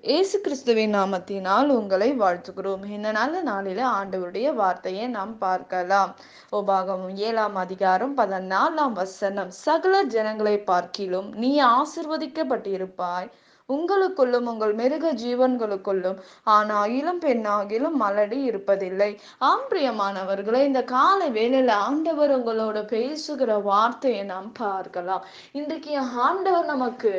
இயேசு கிறிஸ்துவின் நாமத்தினால் உங்களை வாழ்த்துகிறோம். இந்த நல்ல நாளில ஆண்டவருடைய வார்த்தையை நாம் பார்க்கலாம். உபாகமம் 7 அதிகாரம் 14 சகல ஜனங்களை பார்க்கிலும் நீ ஆசிர்வதிக்கப்பட்டிருப்பாய். உங்களுக்குள்ளும் உங்கள் மிருக ஜீவன்களுக்குள்ளும் ஆணாகிலும் பெண்ணாகிலும் மலடி இருப்பதில்லை. பிரியமானவர்களே, இந்த கால வேளையில ஆண்டவர் உங்களோட பேசுகிற வார்த்தையை நாம் பார்க்கலாம். இன்றைக்கு ஆண்டவர் நமக்கு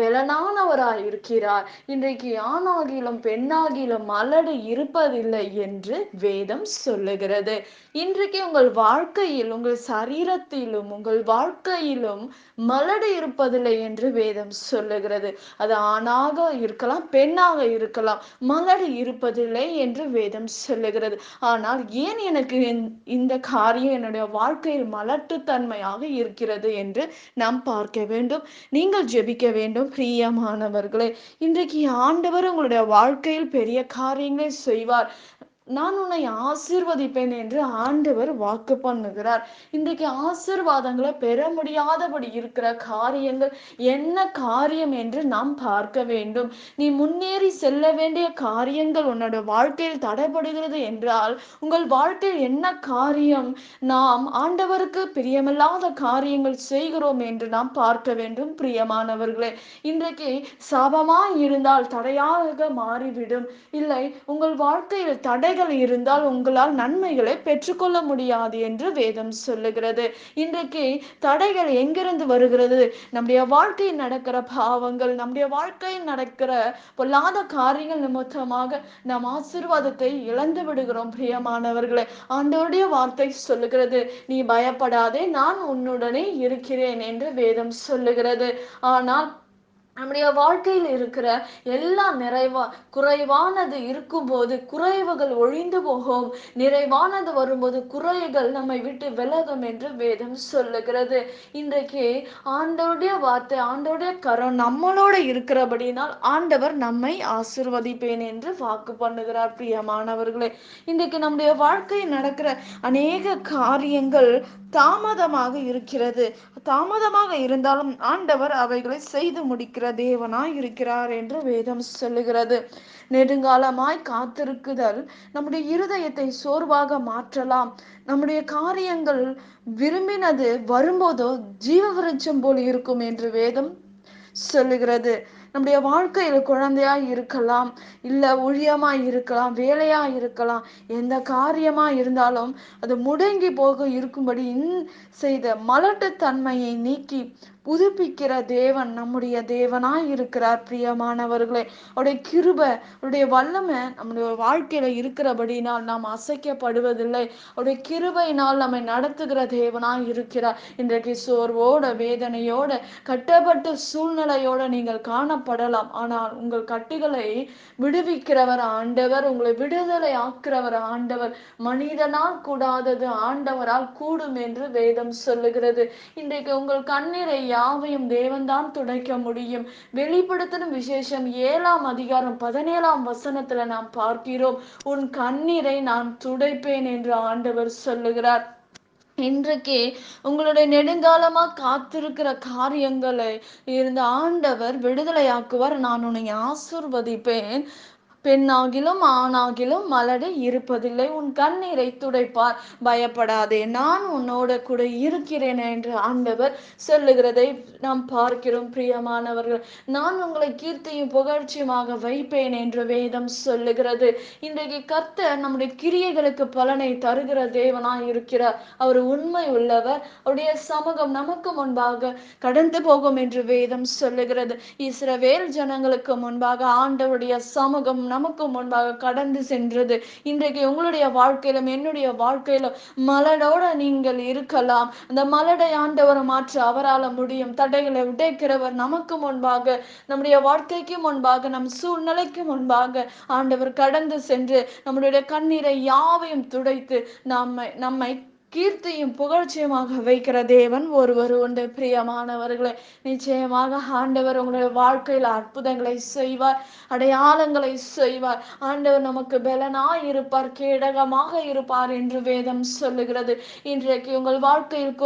பலனானவராய் இருக்கிறார். இன்றைக்கு ஆணாகிலும் பெண்ணாகிலும் மலடு இருப்பதில்லை என்று வேதம் சொல்லுகிறது. இன்றைக்கு உங்கள் வாழ்க்கையில், உங்கள் சரீரத்திலும், உங்கள் வாழ்க்கையிலும் மலடு இருப்பதில்லை என்று வேதம் சொல்லுகிறது. அது ஆணாக இருக்கலாம், பெண்ணாக இருக்கலாம், மலடு இருப்பதில்லை என்று வேதம் சொல்லுகிறது. ஆனால் ஏன் எனக்கு இந்த காரியம் என்னுடைய வாழ்க்கையில் மலட்டுத்தன்மையாக இருக்கிறது என்று நாம் பார்க்க வேண்டும். நீங்கள் ஜெபிக்க வேண்டும். பிரியமானவர்களே, இன்றைக்கு ஆண்டவர் உங்களுடைய வாழ்க்கையில் பெரிய காரியங்களை செய்வார். நான் உன்னை ஆசீர்வதிப்பேன் என்று ஆண்டவர் வாக்கு பண்ணுகிறார். இன்றைக்கு ஆசீர்வாதங்களை பெற முடியாதபடி இருக்கிற காரியங்கள் என்ன காரியம் என்று நாம் பார்க்க வேண்டும். நீ முன்னேறி செல்ல வேண்டிய காரியங்கள் உன்னோட வாழ்க்கையில் தடைபடுகிறது என்றால் உங்கள் வாழ்க்கையில் என்ன காரியம் நாம் ஆண்டவருக்கு பிரியமில்லாத காரியங்கள் செய்கிறோம் என்று நாம் பார்க்க வேண்டும். பிரியமானவர்களே, இன்றைக்கு சாபமாய் இருந்தால் தடையாக மாறிவிடும். இல்லை, உங்கள் வாழ்க்கையில் தடைகள் இருந்தால் உங்களால் நன்மைகளை பெற்றுக்கொள்ள முடியாது என்று வேதம் சொல்லுகிறது. இன்றைக்கு தடைகள் எங்கிருந்து வருகிறது? நம்முடைய வாழ்க்கையில் நடக்கிற பாவங்கள், நம்முடைய வாழ்க்கையில் நடக்கிற பொல்லாத காரியங்கள் நிமித்தமாக நாம் ஆசீர்வாதத்தை இழந்து விடுகிறோம். பிரியமானவர்களே, ஆண்டவருடைய வார்த்தை சொல்லுகிறது, நீ பயப்படாதே, நான் உன்னுடனே இருக்கிறேன் என்று வேதம் சொல்லுகிறது. ஆனால் நம்முடைய வாழ்க்கையில் இருக்கிற எல்லா குறைவானது இருக்கும்போது குறைவுகள் ஒழிந்து போகும். நிறைவானது வரும்போது குறைகள் நம்மை விட்டு விலகும் என்று வேதம் சொல்லுகிறது. இன்றைக்கு ஆண்டவருடைய வார்த்தை, ஆண்டவருடைய கரம் நம்மளோட இருக்கிறபடினால் ஆண்டவர் நம்மை ஆசீர்வதிப்பேன் என்று வாக்கு பண்ணுகிறார். பிரியமானவர்களே, இன்றைக்கு நம்முடைய வாழ்க்கையில் நடக்கிற அநேக காரியங்கள் தாமதமாக இருக்கிறது. தாமதமாக இருந்தாலும் ஆண்டவர் அவைகளை செய்து முடிக்கிற தேவனாய் இருக்கிறார் என்று வேதம் சொல்லுகிறது. நெடுங்காலமாய் காத்திருக்குதல் நம்முடைய இருதயத்தை சோர்வாக மாற்றலாம். நம்முடைய காரியங்கள் விரும்பினது வரும்போதோ ஜீவ விருட்சம் போல் இருக்கும் என்று வேதம் சொல்லுகிறது. நம்முடைய வாழ்க்கையில் குழந்தையாய் இருக்கலாம், இல்ல ஊழியமாய் இருக்கலாம், வேலையா இருக்கலாம், எந்த காரியமா இருந்தாலும் அது முடங்கி போக இருக்கும்படி செய்த மலட்டுத்தன்மையை நீக்கி புதுப்பிக்கிற தேவன் நம்முடைய தேவனாய் இருக்கிறார். பிரியமானவர்களே, அவருடைய கிருபை, அவருடைய வல்லமை நம்முடைய வாழ்க்கையில இருக்கிறபடினால் நாம் அசைக்கப்படுவதில்லை. அவருடைய கிருபையினால் நம்மை நடத்துகிற தேவனாய் இருக்கிறார். இன்றைக்கு சோர்வோட, வேதனையோட, கட்டப்பட்ட சூழ்நிலையோட நீங்கள் காணப்படலாம். ஆனால் உங்கள் கட்டுகளை விடுவிக்கிறவர் ஆண்டவர், உங்களை விடுதலை ஆக்கிறவர் ஆண்டவர். மனிதனால் கூடாதது ஆண்டவரால் கூடும் என்று வேதம் சொல்லுகிறது. இன்றைக்கு உங்கள் கண்ணீரை யாவையும் தேவன்தான் துடைக்க முடியும். வெளிப்படுத்தின விசேஷம் 7 அதிகாரம் 17 நாம் பார்க்கிறோம், உன் கண்ணீரை நான் துடைப்பேன் என்று ஆண்டவர் சொல்லுகிறார். இன்றைக்கு உங்களுடைய நெடுங்காலமா காத்திருக்கிற காரியங்களை இருந்த ஆண்டவர் விடுதலையாக்குவார். நான் உன்னை ஆசீர்வதிப்பேன், பெண்ணாகிலும் ஆணாகிலும் மலடு இருப்பதில்லை, உன் கண்ணீரை துடைப்பார், பயப்படாதே, நான் உன்னோட கூட இருக்கிறேன் என்று ஆண்டவர் சொல்லுகிறதை நாம் பார்க்கிறோம். பிரியமானவர்கள், நான் உங்களை கீர்த்தியும் புகழ்ச்சியுமாக வைப்பேன் என்று வேதம் சொல்லுகிறது. இன்றைக்கு கர்த்தர் நம்முடைய கிரியைகளுக்கு பலனை தருகிற தேவனாய் இருக்கிறார். அவர் உண்மை உள்ளவர். அவருடைய சமூகம் நமக்கு முன்பாக கடந்து போகும் என்று வேதம் சொல்லுகிறது. இஸ்ரவேல் ஜனங்களுக்கு முன்பாக ஆண்டவருடைய சமூகம் நமக்கு முன்பாக கடந்து சென்றது. இன்றைக்கு உங்களுடைய வாழ்க்கையிலும் என்னுடைய வாழ்க்கையிலும் மலடோட நீங்கள் இருக்கலாம். அந்த மலடை ஆண்டவர் மாற்ற அவரால் முடியும். தடைகளை உடைக்கிறவர் நமக்கு முன்பாக, நம்முடைய வாழ்க்கைக்கு முன்பாக, நம் சூழ்நிலைக்கு முன்பாக ஆண்டவர் கடந்து சென்று நம்முடைய கண்ணீரை யாவையும் துடைத்து நம்மை கீர்த்தியும் புகழ்ச்சியுமாக வைக்கிற தேவன் ஒருவர் உண்டு. பிரியமானவர்களே, நிச்சயமாக ஆண்டவர் உங்களுடைய வாழ்க்கையில் அற்புதங்களை செய்வார், அடையாளங்களை செய்வார். ஆண்டவர் நமக்கு பலனாய் இருப்பார், கேடகமாக இருப்பார் என்று வேதம் சொல்லுகிறது. இன்றைக்கு உங்கள் வாழ்க்கையில்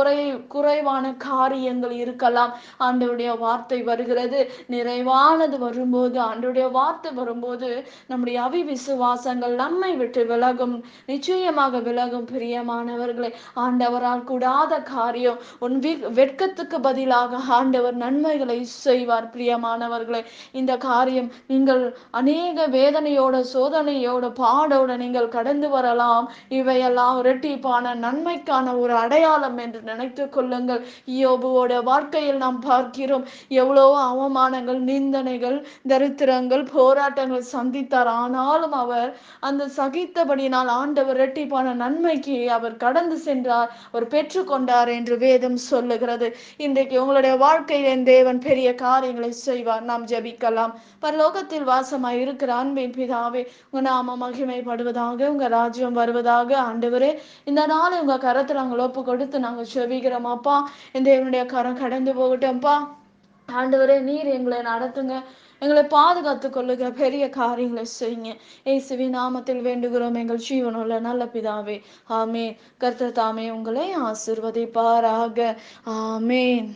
குறைவான காரியங்கள் இருக்கலாம். ஆண்டவருடைய வார்த்தை வருகிறது, நிறைவானது வரும்போது, ஆண்டவருடைய வார்த்தை வரும்போது நம்முடைய அவிவிசுவாசங்கள் நம்மை விட்டு விலகும், நிச்சயமாக விலகும். பிரியமானவர்களே, ஆண்டவரால் கூடாத காரியம், உன் வெட்கத்துக்கு பதிலாக ஆண்டவர் நன்மைகளை செய்வார். பிரியமானவர்களே, இந்த காரியம் நீங்கள் அநேக வேதனையோட சோதனையோட பாடோட நீங்கள் கடந்து வரலாம். இவையெல்லாம் இரட்டிப்பான நன்மைக்கான ஒரு அடையாளம் என்று நினைத்து கொள்ளுங்கள். யோபுவோட வாழ்க்கையில் நாம் பார்க்கிறோம், எவ்வளவோ அவமானங்கள், நிந்தனைகள், தரித்திரங்கள், போராட்டங்கள் சந்தித்தார். ஆனாலும் அவர் அந்த சகித்தபடினால் ஆண்டவர் இரட்டிப்பான நன்மைக்கு அவர் கடந்து சென்றார், அவர் பெற்றுக்கொண்டார் என்று வேதம் சொல்லுகிறது. இன்றைக்கு உங்களுடைய வாழ்க்கையில் என் தேவன் பெரிய காரியங்களை செய்வார். நாம் ஜெபிக்கலாம். பரலோகத்தில் வாசமாய் இருக்கிற அன்பின் பிதாவே, உங்க நாம மகிமைப்படுவதாக, உங்க ராஜ்யம் வருவதாக. ஆண்டவரே, இந்த நாளை உங்க கரத்துல நாங்கள் ஒப்பு கொடுத்து நாங்கள் ஜெபிக்கிறோம் அப்பா. இந்த தேவனுடைய கரம் கடந்து போகட்டும்ப்பா. ஆண்டவரே, நீர் எங்களை நடத்துங்க, எங்களை பாதுகாத்து கொள்ளுங்க, பெரிய காரியங்களை செய்யுங்க. இயேசுவின் நாமத்தில் வேண்டுகிறோம் எங்கள் ஜீவனுள்ள நல்ல பிதாவே, ஆமேன். கர்த்தர் தாமே உங்களை ஆசீர்வதிப்பாராக. ஆமேன்.